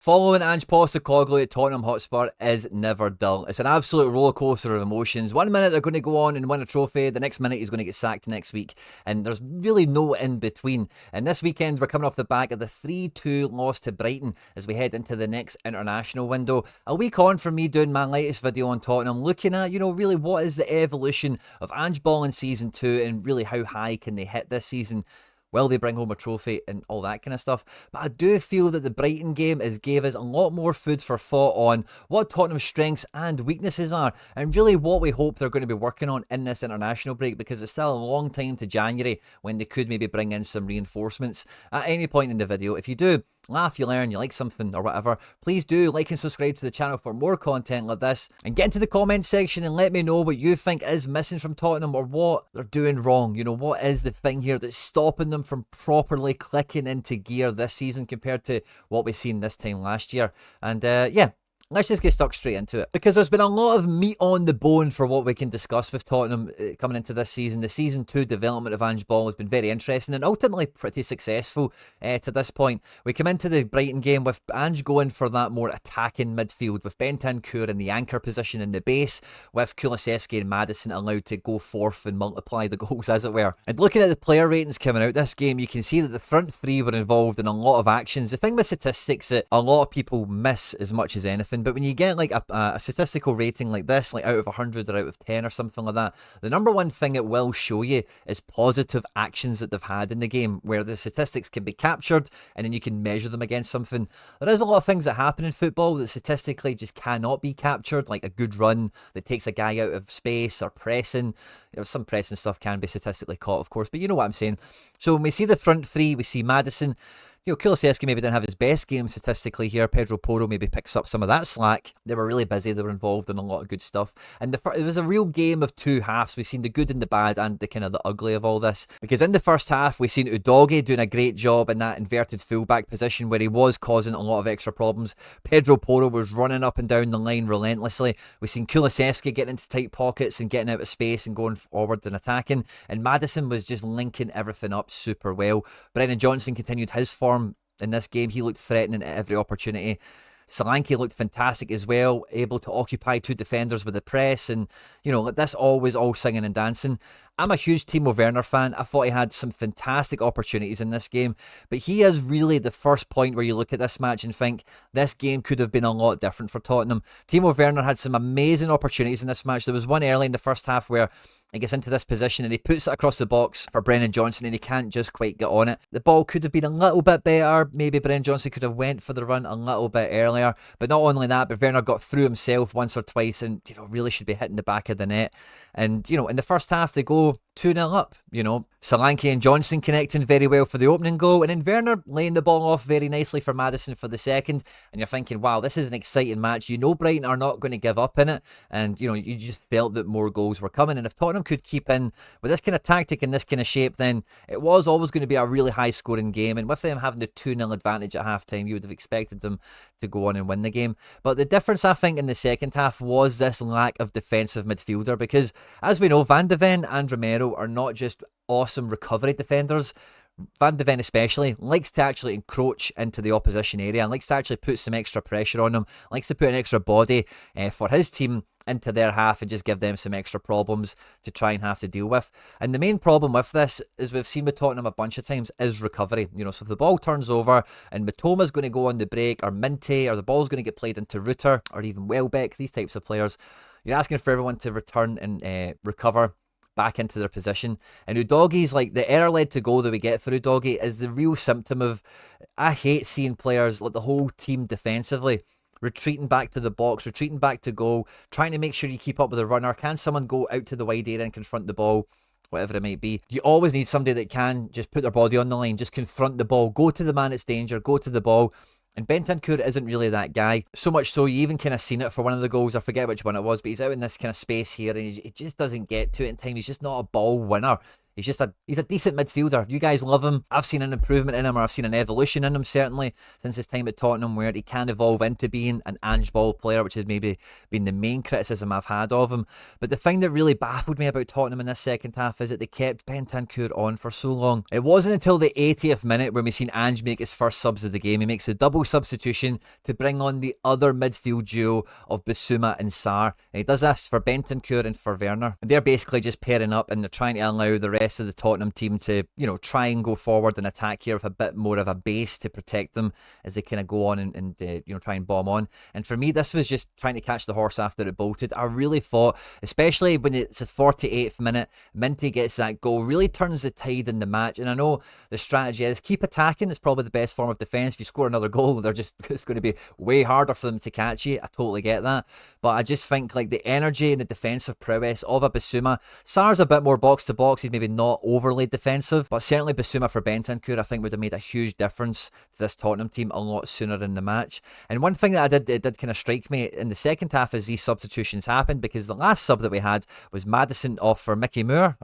Following Ange Postecoglou at Tottenham Hotspur is never dull. It's an absolute rollercoaster of emotions. 1 minute they're going to go on and win a trophy, the next minute he's going to get sacked next week, and there's really no in between. And this weekend we're coming off the back of the 3-2 loss to Brighton as we head into the next international window. A week on from me doing my latest video on Tottenham, looking at, really what is the evolution of Ange Ball in Season 2 and really how high can they hit this season. Will they bring home a trophy and all that kind of stuff? But I do feel that the Brighton game gave us a lot more food for thought on what Tottenham's strengths and weaknesses are, and really what we hope they're going to be working on in this international break, because it's still a long time to January when they could maybe bring in some reinforcements at any point in the video. If you do laugh, you learn, you like something or whatever, please do like and subscribe to the channel for more content like this, and get into the comment section and let me know what you think is missing from Tottenham or what they're doing wrong. What is the thing here that's stopping them from properly clicking into gear this season compared to what we've seen this time last year? And yeah, let's just get stuck straight into it, because there's been a lot of meat on the bone for what we can discuss with Tottenham coming into this season. The Season 2 development of Ange Ball has been very interesting and ultimately pretty successful to this point. We come into the Brighton game with Ange going for that more attacking midfield, with Bentancur in the anchor position in the base, with Kulusevski and Maddison allowed to go forth and multiply the goals, as it were. And looking at the player ratings coming out this game, you can see that the front three were involved in a lot of actions. The thing with statistics that a lot of people miss as much as anything, but when you get like a statistical rating like this, like out of 100 or out of 10 or something like that, the number one thing it will show you is positive actions that they've had in the game, where the statistics can be captured and then you can measure them against something. There is a lot of things that happen in football that statistically just cannot be captured, like a good run that takes a guy out of space, or pressing. Some pressing stuff can be statistically caught, of course, but you know what I'm saying. So when we see the front three, we see Maddison. Kulusevski maybe didn't have his best game statistically here. Pedro Porro maybe picks up some of that slack. They were really busy. They were involved in a lot of good stuff. And it was a real game of two halves. We've seen the good and the bad and the kind of the ugly of all this. Because in the first half, we've seen Udogie doing a great job in that inverted fullback position where he was causing a lot of extra problems. Pedro Porro was running up and down the line relentlessly. We've seen Kulusevski getting into tight pockets and getting out of space and going forward and attacking. And Maddison was just linking everything up super well. Brennan Johnson continued his form in this game. He looked threatening at every opportunity. Solanke looked fantastic as well, able to occupy two defenders with the press, and this always all singing and dancing. I'm a huge Timo Werner fan. I thought he had some fantastic opportunities in this game, but he is really the first point where you look at this match and think this game could have been a lot different for Tottenham. Timo Werner had some amazing opportunities in this match. There was one early in the first half where he gets into this position and he puts it across the box for Brennan Johnson and he can't just quite get on it. The ball could have been a little bit better. Maybe Brennan Johnson could have went for the run a little bit earlier. But not only that, but Werner got through himself once or twice and really should be hitting the back of the net. And in the first half they go 2-0 up. Solanke and Johnson connecting very well for the opening goal, and then Werner laying the ball off very nicely for Maddison for the second. And you're thinking, wow, this is an exciting match. Brighton are not going to give up in it, and you just felt that more goals were coming. And if Tottenham could keep in with this kind of tactic and this kind of shape, then it was always going to be a really high scoring game. And with them having the 2-0 advantage at half time, you would have expected them to go on and win the game. But the difference, I think, in the second half was this lack of defensive midfielder, because as we know, Van de Ven and Romero are not just awesome recovery defenders. Van de Ven especially likes to actually encroach into the opposition area and likes to actually put some extra pressure on them, likes to put an extra body for his team into their half and just give them some extra problems to try and have to deal with. And the main problem with this, as we've seen with Tottenham a bunch of times, is recovery. So if the ball turns over and Mitoma's going to go on the break, or Minte, or the ball's going to get played into Rutter or even Welbeck, these types of players, you're asking for everyone to return and recover back into their position. And Udogie's, like, the error led to goal that we get for Udogie is the real symptom of, I hate seeing players, like the whole team defensively, retreating back to the box, retreating back to goal, trying to make sure you keep up with the runner. Can someone go out to the wide area and confront the ball? Whatever it might be. You always need somebody that can just put their body on the line, just confront the ball, go to the man it's danger, go to the ball. And Bentancur isn't really that guy. So much so, you even kind of seen it for one of the goals. I forget which one it was, but he's out in this kind of space here and he just doesn't get to it in time. He's just not a ball winner. He's a decent midfielder. You guys love him. I've seen an improvement in him, or I've seen an evolution in him, certainly, since his time at Tottenham, where he can evolve into being an Ange ball player, which has maybe been the main criticism I've had of him. But the thing that really baffled me about Tottenham in this second half is that they kept Bentancur on for so long. It wasn't until the 80th minute when we seen Ange make his first subs of the game. He makes a double substitution to bring on the other midfield duo of Bissouma and Sarr. And he does this for Bentancur and for Werner. And they're basically just pairing up, and they're trying to allow the rest of the Tottenham team to, try and go forward and attack here with a bit more of a base to protect them as they kind of go on and try and bomb on. And for me, this was just trying to catch the horse after it bolted. I really thought, especially when it's the 48th minute, Minty gets that goal, really turns the tide in the match. And I know the strategy is keep attacking. It's probably the best form of defence. If you score another goal, it's going to be way harder for them to catch you. I totally get that. But I just think like the energy and the defensive prowess of a Bissouma. Sarr's a bit more box to box. He's maybe not overly defensive, but certainly Bissouma for Bentancur I think would have made a huge difference to this Tottenham team a lot sooner in the match. And one thing that it did kind of strike me in the second half as these substitutions happened, because the last sub that we had was Maddison off for Mikey Moore.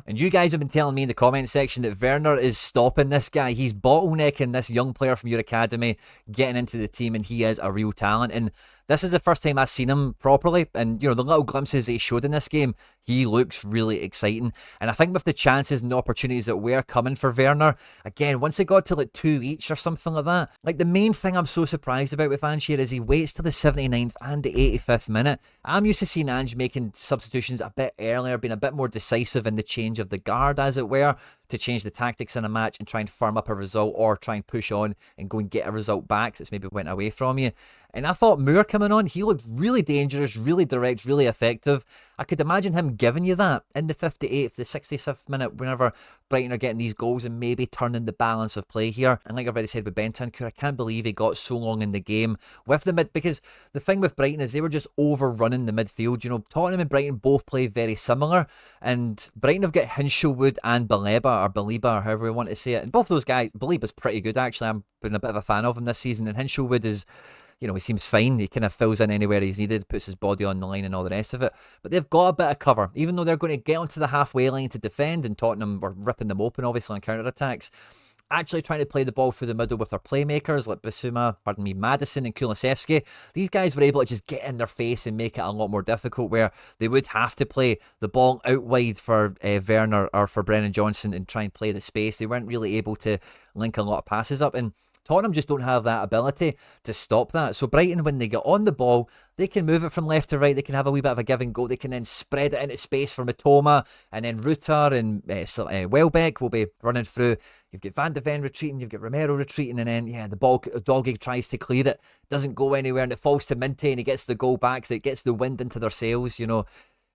And you guys have been telling me in the comment section that Werner is stopping this guy. He's bottlenecking this young player from your academy getting into the team, and he is a real talent. And this is the first time I've seen him properly, and the little glimpses he showed in this game, he looks really exciting. And I think with the chances and the opportunities that were coming for Werner, again, once it got to like 2 each or something like that, like the main thing I'm so surprised about with Ange here is he waits till the 79th and the 85th minute. I'm used to seeing Ange making substitutions a bit earlier, being a bit more decisive in the change of the guard, as it were, to change the tactics in a match and try and firm up a result, or try and push on and go and get a result back that's maybe went away from you. And I thought Moore coming on, he looked really dangerous, really direct, really effective. I could imagine him giving you that in the 58th, the 67th minute, whenever Brighton are getting these goals, and maybe turning the balance of play here. And like I've already said with Bentancur, I can't believe he got so long in the game with the mid, because the thing with Brighton is they were just overrunning the midfield. Tottenham and Brighton both play very similar, and Brighton have got Hinshelwood and Baliba, or however we want to say it. And both those guys, Baliba's pretty good actually. I've been a bit of a fan of him this season, and Hinshelwood is, he seems fine. He kind of fills in anywhere he's needed, puts his body on the line and all the rest of it. But they've got a bit of cover, even though they're going to get onto the halfway line to defend, and Tottenham were ripping them open, obviously, on counter-attacks. Actually trying to play the ball through the middle with their playmakers like Maddison and Kulusevski. These guys were able to just get in their face and make it a lot more difficult, where they would have to play the ball out wide for Werner or for Brennan Johnson and try and play the space. They weren't really able to link a lot of passes up, and Tottenham just don't have that ability to stop that. So Brighton, when they get on the ball, they can move it from left to right. They can have a wee bit of a give and go. They can then spread it into space for Mitoma, and then Rutter and Welbeck will be running through. You've got Van de Ven retreating, you've got Romero retreating, and then the ball, Doggy tries to clear it, doesn't go anywhere, and it falls to Minty, and he gets the goal back, so it gets the wind into their sails, And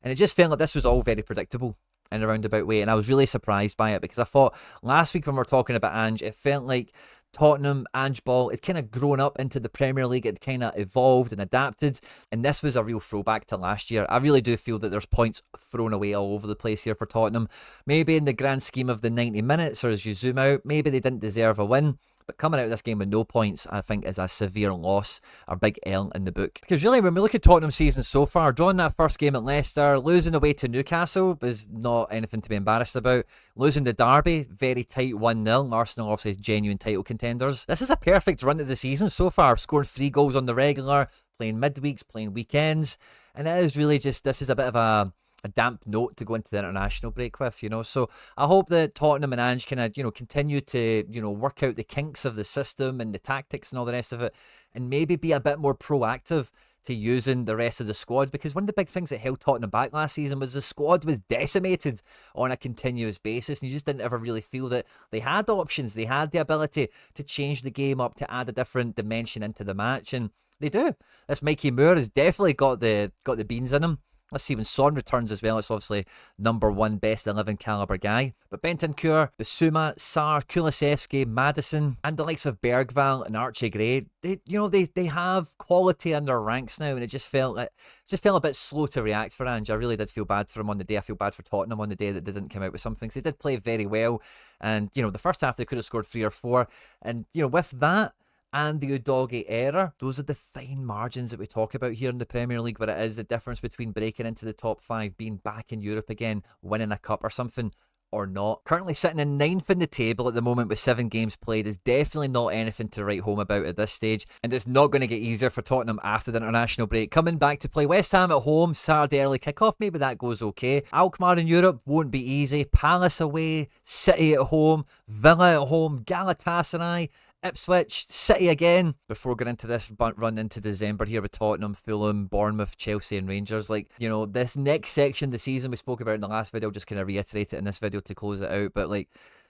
it just felt like this was all very predictable in a roundabout way, and I was really surprised by it, because I thought last week when we were talking about Ange, it felt like Tottenham, Ange ball, it's kind of grown up into the Premier League. It kind of evolved and adapted, and this was a real throwback to last year. I really do feel that there's points thrown away all over the place here for Tottenham. Maybe in the grand scheme of the 90 minutes, or as you zoom out, maybe they didn't deserve a win. But coming out of this game with no points, I think, is a severe loss, a big L in the book. Because really, when we look at Tottenham's season so far, drawing that first game at Leicester, losing away to Newcastle is not anything to be embarrassed about. Losing the derby, very tight 1-0. Arsenal obviously genuine title contenders. This is a perfect run to the season so far, scoring 3 goals on the regular, playing midweeks, playing weekends. And it is really just, this is a bit of a damp note to go into the international break with, So I hope that Tottenham and Ange can, continue to, work out the kinks of the system and the tactics and all the rest of it, and maybe be a bit more proactive to using the rest of the squad, because one of the big things that held Tottenham back last season was the squad was decimated on a continuous basis, and you just didn't ever really feel that they had options. They had the ability to change the game up, to add a different dimension into the match, and they do. This Mikey Moore has definitely got the beans in him. Let's see when Son returns as well. It's obviously number 1 best 11 caliber guy. But Bentancur, Bissouma, Sarr, Kulusevski, Maddison, and the likes of Bergvall and Archie Gray, they have quality in their ranks now, and it just felt a bit slow to react for Ange. I really did feel bad for him on the day. I feel bad for Tottenham on the day that they didn't come out with something, because they did play very well, and the first half they could have scored 3 or 4, and with that and the Udogie error, those are the fine margins that we talk about here in the Premier League, where it is the difference between breaking into the top 5, being back in Europe again, winning a cup or something, or not. Currently sitting in 9th in the table at the moment with 7 games played is definitely not anything to write home about at this stage, and it's not going to get easier for Tottenham after the international break. Coming back to play West Ham at home, Saturday early kickoff, maybe that goes okay. Alkmaar in Europe won't be easy. Palace away, City at home, Villa at home, Galatasaray, Ipswich, City again, before going into this run into December here with Tottenham, Fulham, Bournemouth, Chelsea and Rangers. Like, you know, this next section of the season we spoke about in the last video, just kind of reiterate it in this video to close it out, but like,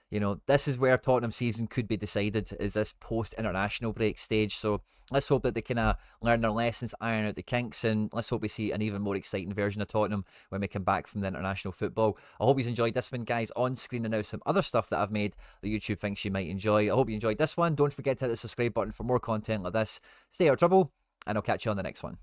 you know, this is where Tottenham season could be decided, is this post-international break stage. So let's hope that they kind of learn their lessons, iron out the kinks, and let's hope we see an even more exciting version of Tottenham when we come back from the international football. I hope you enjoyed this one, guys. On screen and now some other stuff that I've made that YouTube thinks you might enjoy. I hope you enjoyed this one. Don't forget to hit the subscribe button for more content like this. Stay out of trouble, and I'll catch you on the next one.